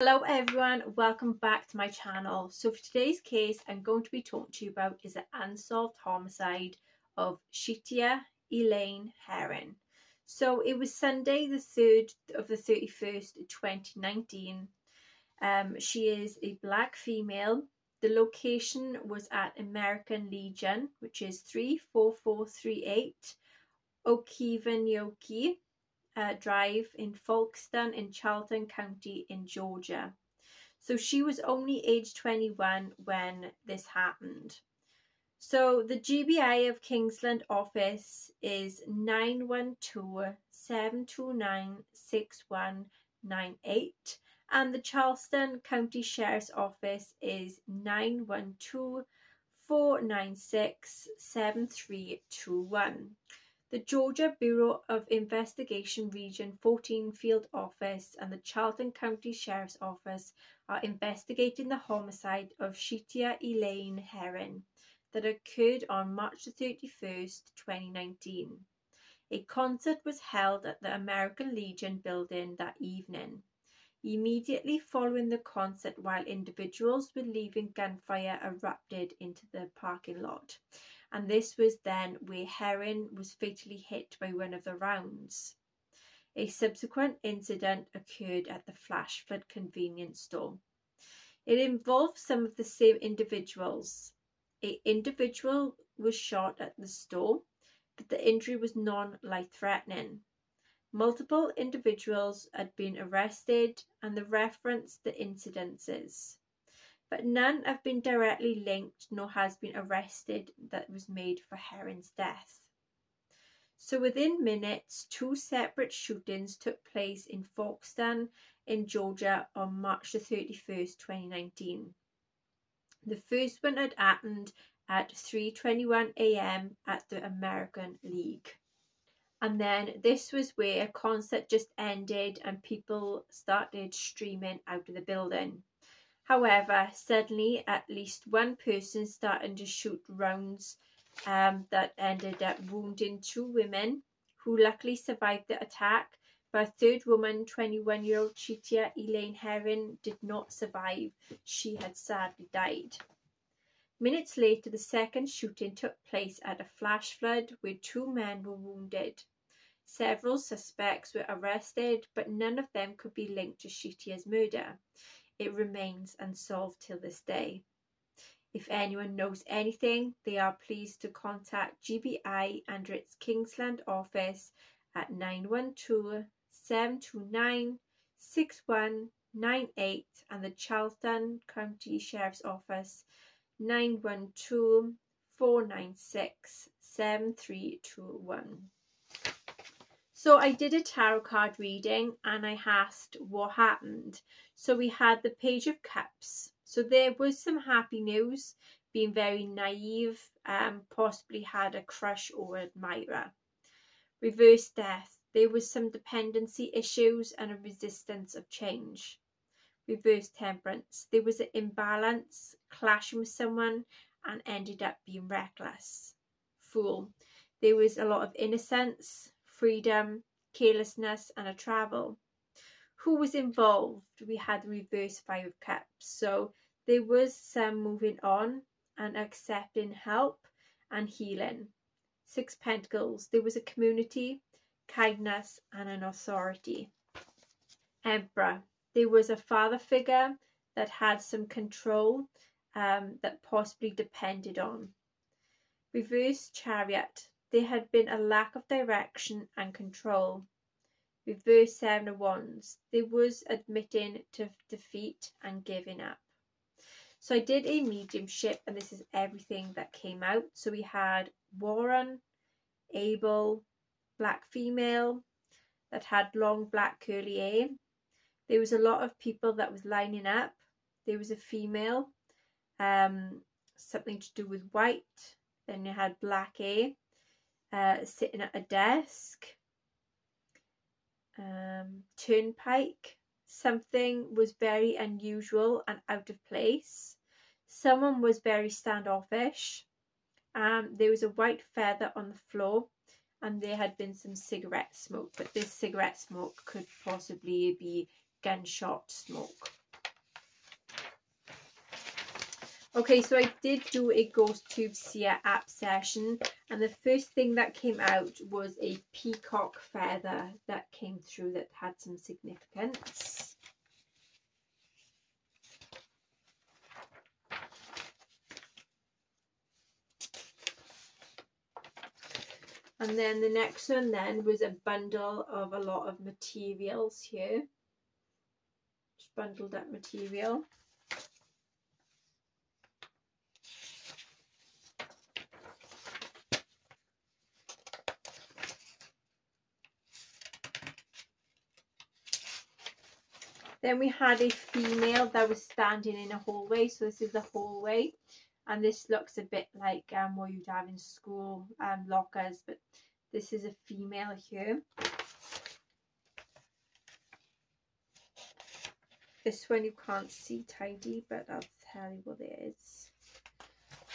Hello everyone, welcome back to my channel. So for today's case I'm going to be talking to you about is the unsolved homicide of Sheeyta Elaine Herrin. So it was Sunday the 3rd of the 31st 2019. She is a black female. The location was at American Legion, which is 34438 Okeechobee Drive in Folkestone in Charlton County in Georgia. So she was only age 21 when this happened. So the GBI of Kingsland office is 912-729-6198 and the Charleston County Sheriff's Office is 912-496-7321. The Georgia Bureau of Investigation Region 14 Field Office and the Charlton County Sheriff's Office are investigating the homicide of Sheeyta Elaine Herrin that occurred on March 31st, 2019. A concert was held at the American Legion building that evening. Immediately following the concert, while individuals were leaving, gunfire erupted into the parking lot. And this was then where Herrin was fatally hit by one of the rounds. A subsequent incident occurred at the Flash Flood convenience store. It involved some of the same individuals. An individual was shot at the store, but the injury was non-life-threatening. Multiple individuals had been arrested and they referenced the incidences, but none have been directly linked nor has been arrested that was made for Herrin's death. So within minutes, two separate shootings took place in Folkestone in Georgia on March the 31st, 2019. The first one had happened at 3:21 a.m. at the American League. And then this was where a concert just ended and people started streaming out of the building. However, suddenly at least one person started to shoot rounds that ended up wounding two women who luckily survived the attack, but a third woman, 21-year-old Sheeyta Elaine Herrin, did not survive. She had sadly died. Minutes later, the second shooting took place at a flash flood where two men were wounded. Several suspects were arrested, but none of them could be linked to Sheeyta's murder. It remains unsolved till this day. If anyone knows anything, they are pleased to contact GBI under its Kingsland office at 912-729-6198 and the Charlton County Sheriff's Office 912-496-7321. So I did a tarot card reading and I asked what happened. So we had the Page of Cups. So there was some happy news, being very naive, possibly had a crush or admirer. Reverse Death. There was some dependency issues and a resistance of change. Reverse Temperance. There was an imbalance, clashing with someone and ended up being reckless. Fool. There was a lot of innocence, freedom, carelessness and a travel. Who was involved? We had the reverse Five of Cups. So there was some moving on and accepting help and healing. Six Pentacles. There was a community, kindness and an authority. Emperor. There was a father figure that had some control that possibly depended on. Reverse Chariot. There had been a lack of direction and control. Reverse Seven of Wands. There was admitting to defeat and giving up. So I did a mediumship and this is everything that came out. So we had Warren, Abel, black female that had long black curly hair. There was a lot of people that was lining up. There was a female, something to do with white. Then you had black hair, sitting at a desk. Turnpike. Something was very unusual and out of place. Someone was very standoffish. There was a white feather on the floor and there had been some cigarette smoke, but this cigarette smoke could possibly be gunshot smoke. Okay, so I did do a Ghost Tube Seer app session, and the first thing that came out was a peacock feather that came through that had some significance. And then the next one then was a bundle of a lot of materials here. Just bundled up material. Then we had a female that was standing in a hallway. So this is the hallway. And this looks a bit like what you'd have in school lockers. But this is a female here. This one you can't see tidy, but I'll tell you what it is.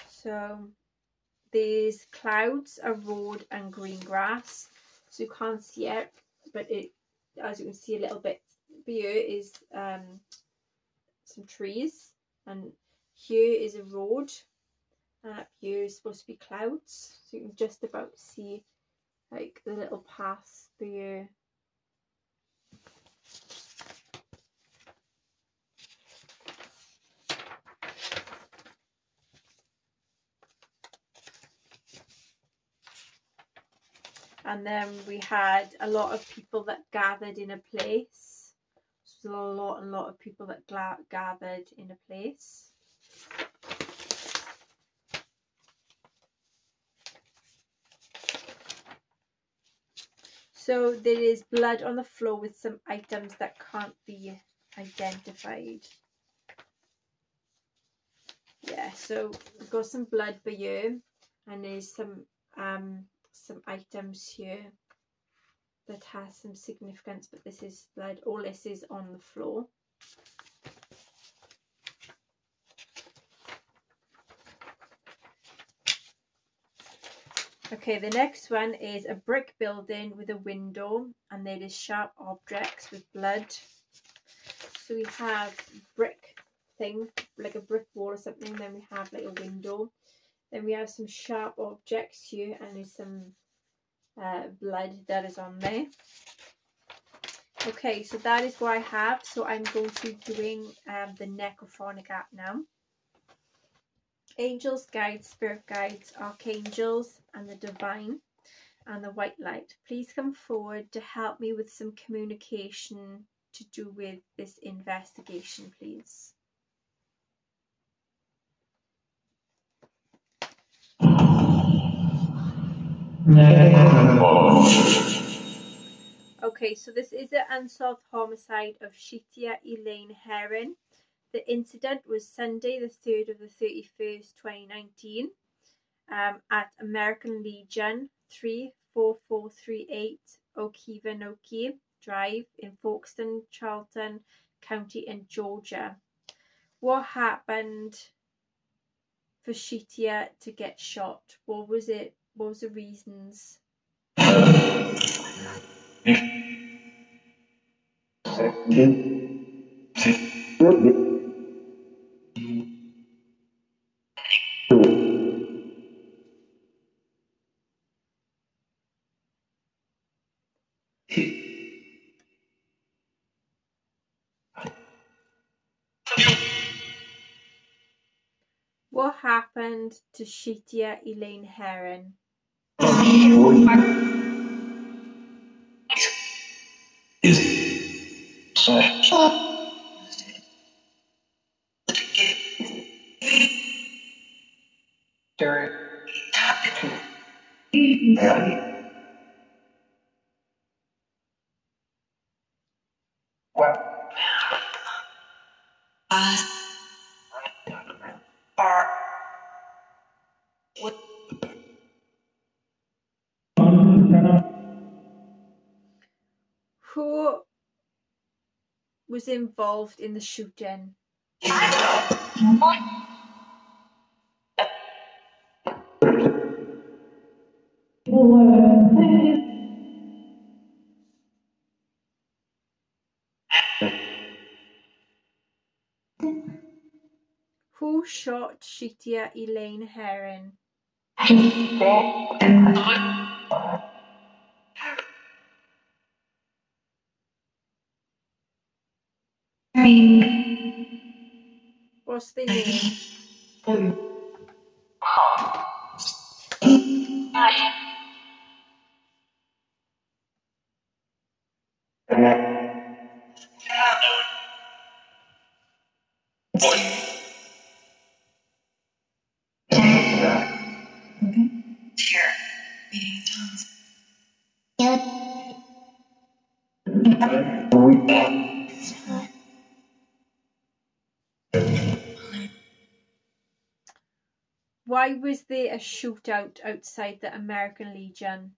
So these clouds are road and green grass. So you can't see it, but it, as you can see a little bit here is some trees, and here is a road, and up here is supposed to be clouds. So you can just about see like the little path there. And then we had a lot of people that gathered in a place. So a lot of people that gathered in a place. So there is blood on the floor with some items that can't be identified. Yeah, so we've got some blood for you, and there's some items here that has some significance, but this is blood. All this is on the floor. Okay, the next one is a brick building with a window, and there is sharp objects with blood. So we have brick thing, like a brick wall or something, then we have like a window. Then we have some sharp objects here, and there's some blood that is on there. Okay, so that is what I have. So I'm going to be doing the necrophonic app now. Angels, guides, spirit guides, archangels, and the divine, and the white light, please come forward to help me with some communication to do with this investigation, please. Okay, so this is the unsolved homicide of Sheeyta Elaine Herrin. The incident was Sunday, the 3rd of the 31st, 2019, at American Legion 34438 Okefenokee Drive in Folkestone, Charlton County in Georgia. What happened for Sheeyta to get shot? What was it? What was the reasons? What happened to Sheeyta Elaine Herrin? Who was involved in the shooting? Who shot Sheeyta Elaine Herrin? What's the name? Why was there a shootout outside the American Legion?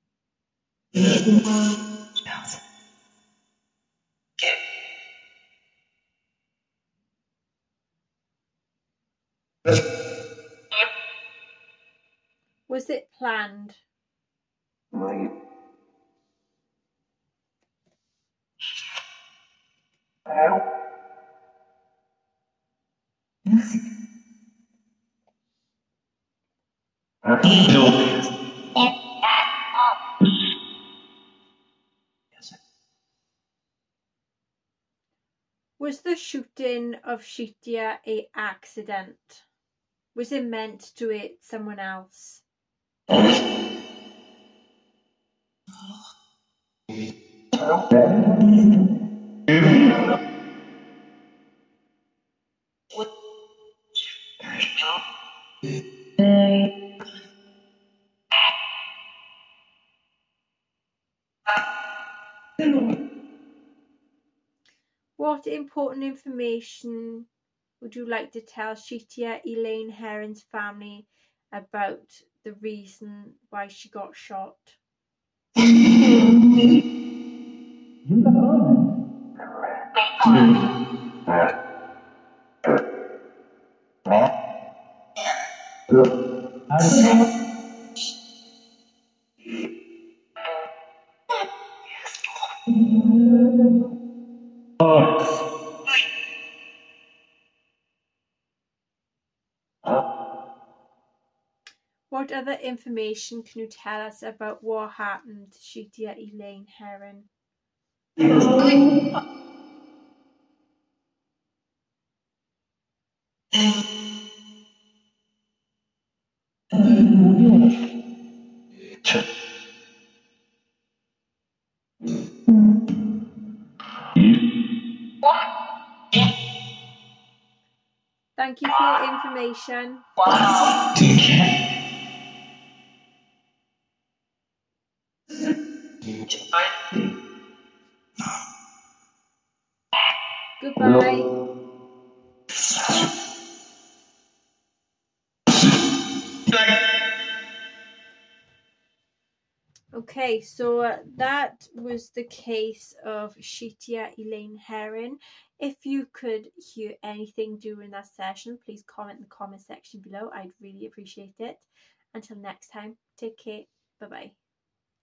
Was it planned? Was the shooting of Sheeyta an accident? Was it meant to hit someone else? What important information would you like to tell Sheeyta Elaine Herrin's family about the reason why she got shot? What other information can you tell us about what happened to Sheeyta Elaine Herrin? Thank you for your information. Goodbye. Okay, so that was the case of Sheeyta Elaine Herrin. If you could hear anything during that session, please comment in the comment section below. I'd really appreciate it. Until next time, take care. Bye-bye.